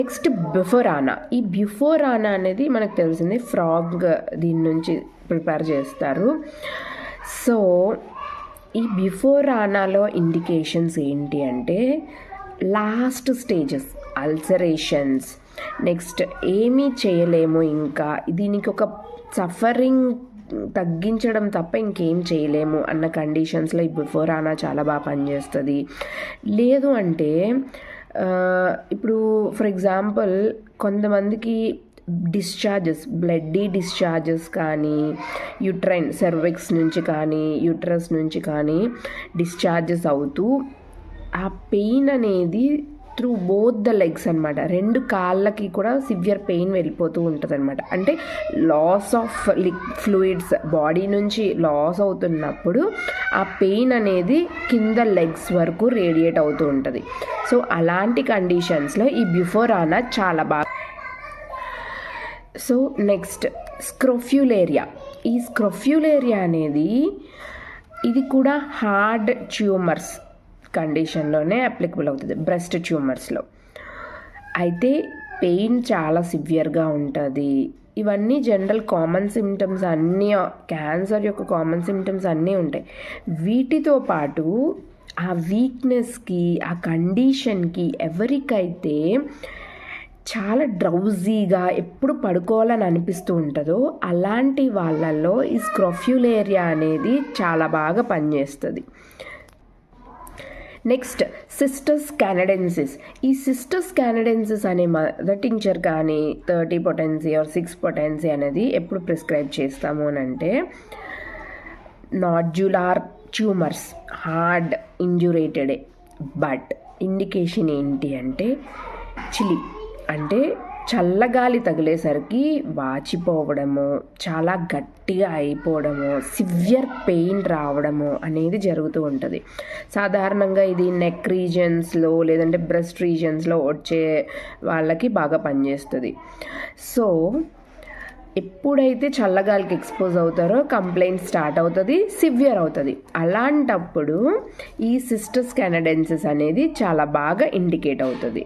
Next బిఫోరానా. ఈ బిఫోరానా అనేది మనకు తెలిసింది ఫ్రాగ్ దీని నుంచి ప్రిపేర్ చేస్తారు. సో ఈ బిఫోరానాలో ఇండికేషన్స్ ఏంటి అంటే లాస్ట్ స్టేజెస్, అల్సరేషన్స్, నెక్స్ట్ ఏమీ చేయలేము, ఇంకా దీనికి ఒక సఫరింగ్ తగ్గించడం తప్ప ఇంకేం చేయలేము అన్న కండిషన్స్లో ఈ బిఫోరానా చాలా బాగా పనిచేస్తుంది. లేదు అంటే ఇప్పుడు ఫర్ ఎగ్జాంపుల్ కొంతమందికి డిశ్చార్జెస్, బ్లడ్డీ డిశ్చార్జెస్ కానీ, యూట్రైన్ సర్విక్స్ నుంచి కానీ యూట్రస్ నుంచి కానీ డిశ్చార్జెస్ అవుతూ ఆ పెయిన్ అనేది త్రూ బోత్ ద లెగ్స్ అనమాట, 2 కాళ్ళకి కూడా సివియర్ పెయిన్ వెళ్ళిపోతూ ఉంటుంది అనమాట. అంటే లాస్ ఆఫ్ ఫ్లూయిడ్స్ బాడీ నుంచి లాస్ అవుతున్నప్పుడు ఆ పెయిన్ అనేది కింద లెగ్స్ వరకు రేడియేట్ అవుతూ ఉంటుంది. సో అలాంటి కండిషన్స్లో ఈ బిఫోరానా చాలా బాగా. So next scrophularia. ఈ స్క్రోఫ్యులేరియా అనేది ఇది కూడా హార్డ్ ట్యూమర్స్ కండిషన్లోనే అప్లికబుల్ అవుతుంది, బ్రెస్ట్ ట్యూమర్స్లో. అయితే పెయిన్ చాలా సివియర్గా ఉంటుంది. ఇవన్నీ జనరల్ కామన్ సిమ్టమ్స్ అన్నీ, క్యాన్సర్ యొక్క కామన్ సిమ్టమ్స్ అన్నీ ఉంటాయి. వీటితో పాటు ఆ వీక్నెస్కి, ఆ కండిషన్కి ఎవరికైతే చాలా డ్రౌజీగా ఎప్పుడు పడుకోవాలని అనిపిస్తూ ఉంటుందో అలాంటి వాళ్ళల్లో ఈ స్క్రోఫ్యులేరియా అనేది చాలా బాగా పనిచేస్తుంది. నెక్స్ట్ సిస్టస్ కానడెన్సిస్. ఈ సిస్టస్ కానడెన్సిస్ అనే మదర్ టింక్చర్ కానీ 30 పొటెన్సీ ఆర్ 6 పొటెన్సీ అనేది ఎప్పుడు ప్రిస్క్రైబ్ చేస్తాము అని అంటే నాడ్యులార్ ట్యూమర్స్, హార్డ్ ఇంజురేటెడే. బట్ ఇండికేషన్ ఏంటి అంటే చిలి, అంటే చల్లగాలి తగిలేసరికి వాచిపోవడము, చాలా గట్టిగా అయిపోవడము, సివియర్ పెయిన్ రావడము అనేది జరుగుతూ ఉంటుంది. సాధారణంగా ఇది నెక్ రీజన్స్లో లేదంటే బ్రెస్ట్ రీజన్స్లో వచ్చే వాళ్ళకి బాగా పనిచేస్తుంది. సో ఎప్పుడైతే చల్లగాలికి ఎక్స్పోజ్ అవుతారో కంప్లైంట్ స్టార్ట్ అవుతుంది, సివియర్ అవుతుంది. అలాంటప్పుడు ఈ సిస్టస్ కానడెన్సిస్ అనేది చాలా బాగా ఇండికేట్ అవుతుంది.